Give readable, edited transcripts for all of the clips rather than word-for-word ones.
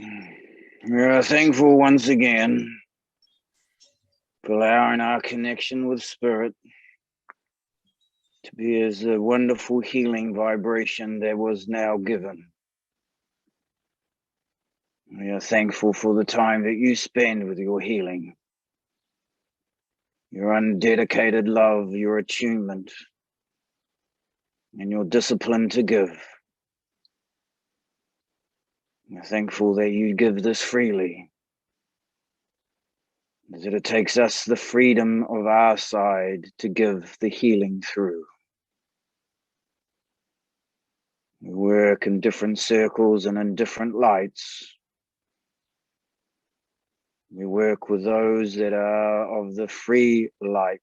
We are thankful once again for allowing our connection with Spirit to be as a wonderful healing vibration that was now given. We are thankful for the time that you spend with your healing, your undedicated love, your attunement, and your discipline to give. We're thankful that you give this freely, that it takes us the freedom of our side to give the healing through. We work in different circles and in different lights. We work with those that are of the free light.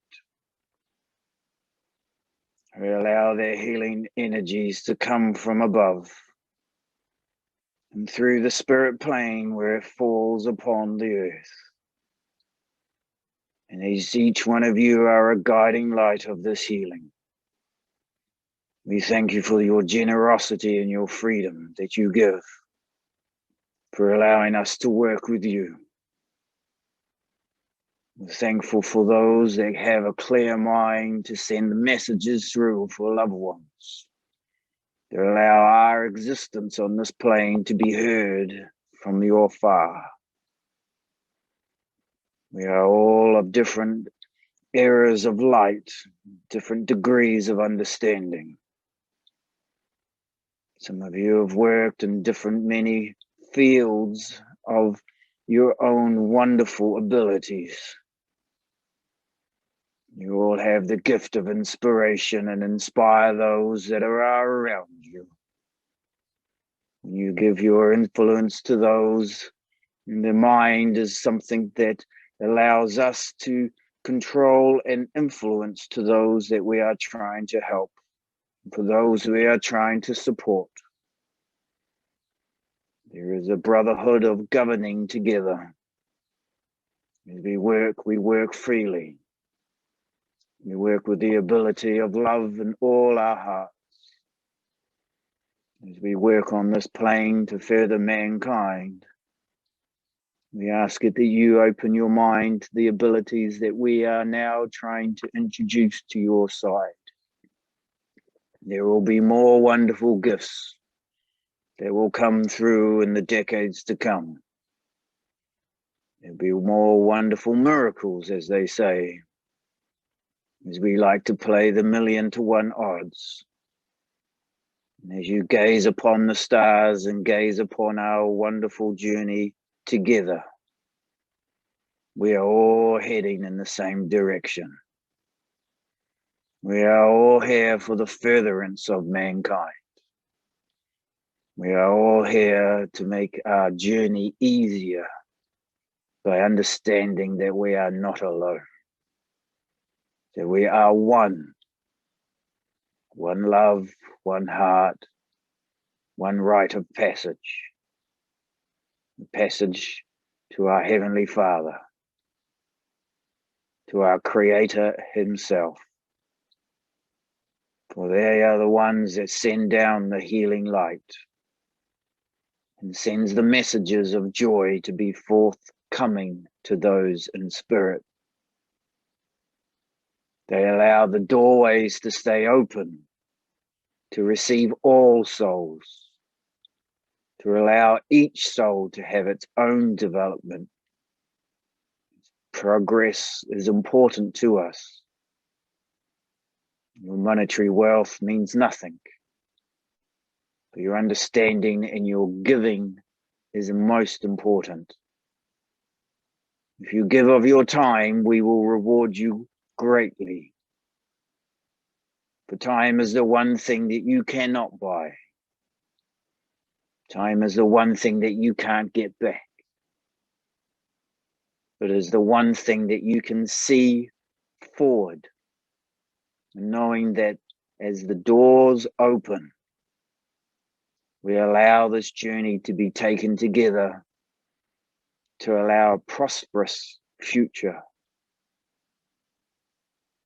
We allow their healing energies to come from above and through the spirit plane where it falls upon the earth. And as each one of you are a guiding light of this healing, we thank you for your generosity and your freedom that you give, for allowing us to work with you. We're thankful for those that have a clear mind to send messages through for loved ones, to allow our existence on this plane to be heard from your far. We are all of different eras of light, different degrees of understanding. Some of you have worked in many fields of your own wonderful abilities. You all have the gift of inspiration and inspire those that are around you. You give your influence to those, and the mind is something that allows us to control and influence to those that we are trying to help, for those we are trying to support. There is a brotherhood of governing together. As we work freely. We work with the ability of love in all our hearts. As we work on this plane to further mankind, we ask it that you open your mind to the abilities that we are now trying to introduce to your side. There will be more wonderful gifts that will come through in the decades to come. There'll be more wonderful miracles, as they say, as we like to play the 1,000,000 to 1 odds. And as you gaze upon the stars and gaze upon our wonderful journey together, we are all heading in the same direction. We are all here for the furtherance of mankind. We are all here to make our journey easier by understanding that we are not alone. That we are one love, one heart, one rite of passage, the passage to our Heavenly Father, to our Creator Himself. For they are the ones that send down the healing light and sends the messages of joy to be forthcoming to those in spirit. They allow the doorways to stay open to receive all souls, to allow each soul to have its own development. Progress is important to us. Your monetary wealth means nothing. But your understanding and your giving is most important. If you give of your time, we will reward you greatly. For time is the one thing that you cannot buy. Time is the one thing that you can't get back. But it is the one thing that you can see forward, knowing that as the doors open, we allow this journey to be taken together to allow a prosperous future.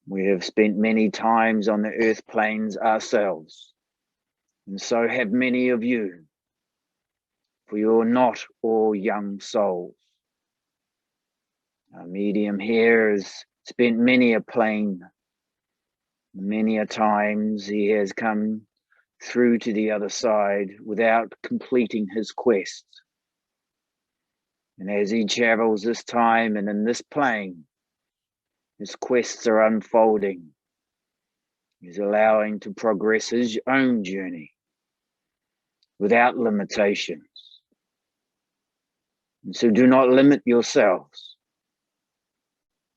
We have spent many times on the earth planes ourselves, and so have many of you. For you're not all young souls. Our medium here has spent many a plane. Many a times he has come through to the other side without completing his quest. And as he travels this time and in this plane, his quests are unfolding. He's allowing to progress his own journey without limitations. And so do not limit yourselves.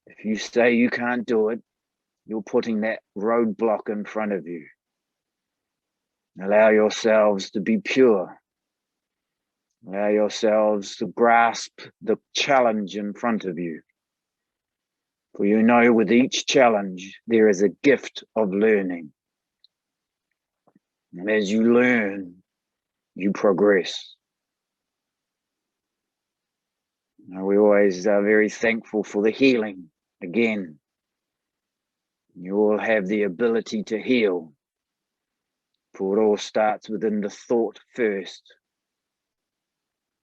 If you say you can't do it, you're putting that roadblock in front of you. Allow yourselves to be pure. Allow yourselves to grasp the challenge in front of you. For you know with each challenge, there is a gift of learning. And as you learn, you progress. Now, we always are very thankful for the healing. Again, you all have the ability to heal. For it all starts within the thought first.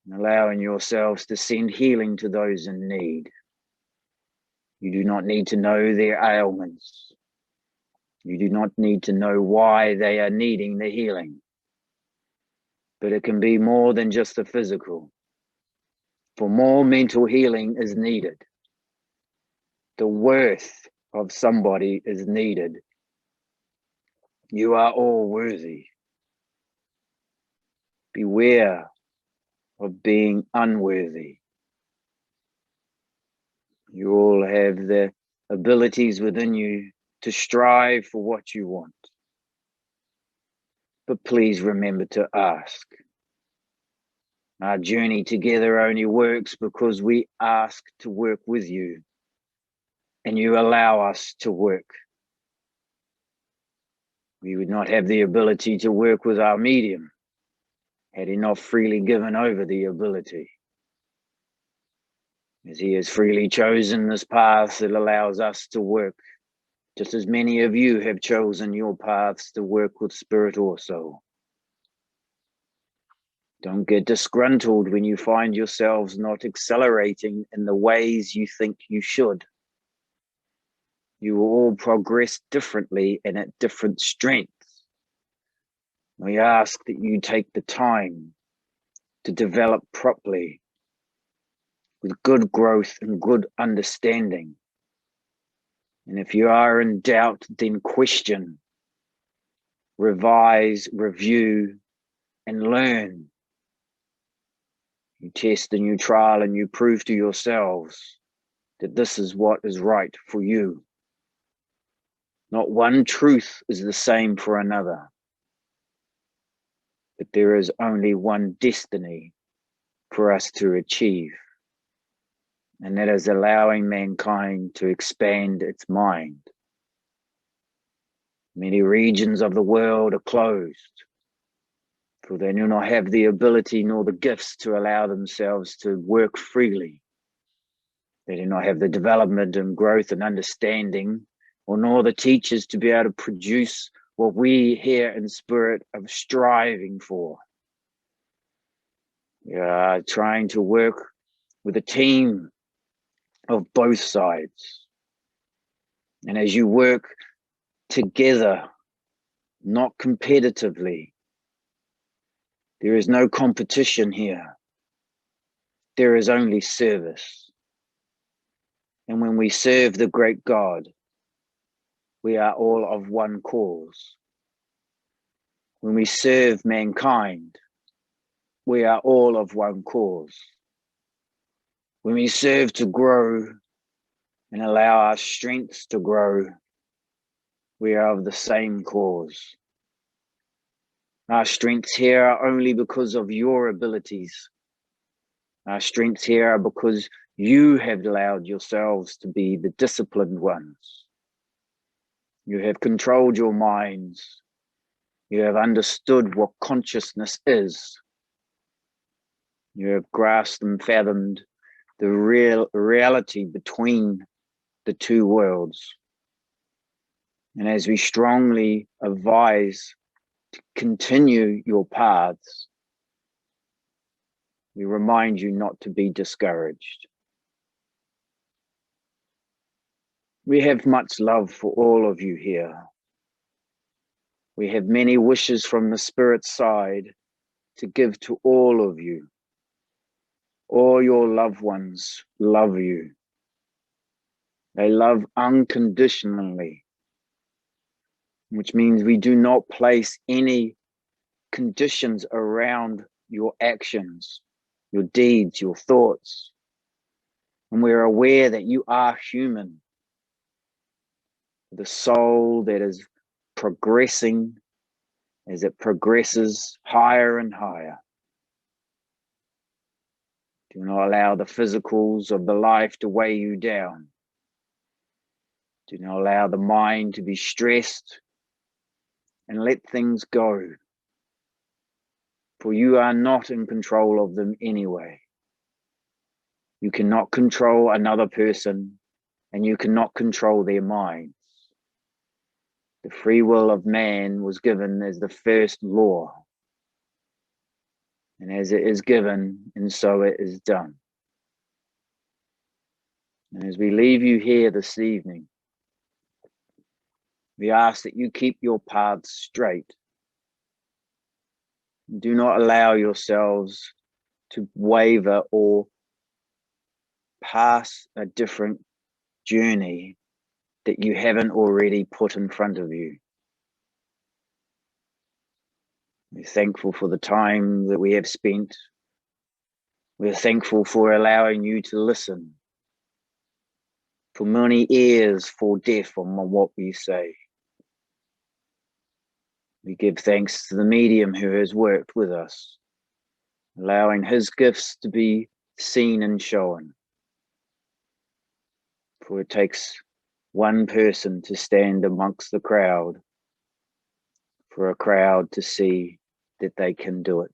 And allowing yourselves to send healing to those in need. You do not need to know their ailments. You do not need to know why they are needing the healing. But it can be more than just the physical. For more mental healing is needed. The worth of somebody is needed. You are all worthy. Beware of being unworthy. You all have the abilities within you to strive for what you want. But please remember to ask. Our journey together only works because we ask to work with you and you allow us to work. We would not have the ability to work with our medium had he not freely given over the ability. As he has freely chosen this path, it allows us to work, just as many of you have chosen your paths to work with spirit or soul. Don't get disgruntled when you find yourselves not accelerating in the ways you think you should. You will all progress differently and at different strengths. We ask that you take the time to develop properly with good growth and good understanding. And if you are in doubt, then question, revise, review, and learn. You test and you trial and you prove to yourselves that this is what is right for you. Not one truth is the same for another, but there is only one destiny for us to achieve, and that is allowing mankind to expand its mind. Many regions of the world are closed, for they do not have the ability nor the gifts to allow themselves to work freely. They do not have the development and growth and understanding, or nor the teachers to be able to produce what we here in spirit are striving for. We are trying to work with a team of both sides. And as you work together, not competitively, there is no competition here. There is only service. And when we serve the great God, we are all of one cause. When we serve mankind, we are all of one cause. When we serve to grow and allow our strengths to grow, we are of the same cause. Our strengths here are only because of your abilities. Our strengths here are because you have allowed yourselves to be the disciplined ones. You have controlled your minds. You have understood what consciousness is. You have grasped and fathomed the reality between the two worlds. And as we strongly advise to continue your paths, We remind you not to be discouraged. We have much love for all of you here. We have many wishes from the Spirit side to give to all of you. All your loved ones love you. They love unconditionally, which means we do not place any conditions around your actions, your deeds, your thoughts. And we're aware that you are human. The soul that is progressing as it progresses higher and higher. Do not allow the physicals of the life to weigh you down. Do not allow the mind to be stressed, and let things go. For you are not in control of them anyway. You cannot control another person, and you cannot control their minds. The free will of man was given as the first law. And as it is given, and so it is done. And as we leave you here this evening, we ask that you keep your paths straight. Do not allow yourselves to waver or pass a different journey that you haven't already put in front of you. We're thankful for the time that we have spent. We're thankful for allowing you to listen. For many ears fall deaf on what we say. We give thanks to the medium who has worked with us, allowing his gifts to be seen and shown. For it takes one person to stand amongst the crowd, for a crowd to see that they can do it.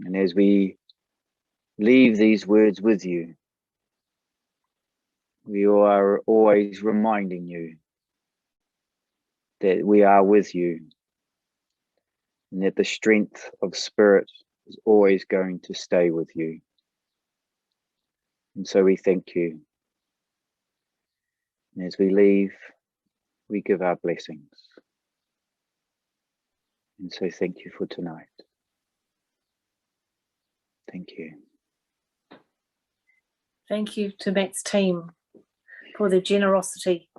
And as we leave these words with you, we are always reminding you that we are with you, and that the strength of spirit is always going to stay with you. And so we thank you. And as we leave, we give our blessings. And so thank you for tonight. Thank you. Thank you to Matt's team for their generosity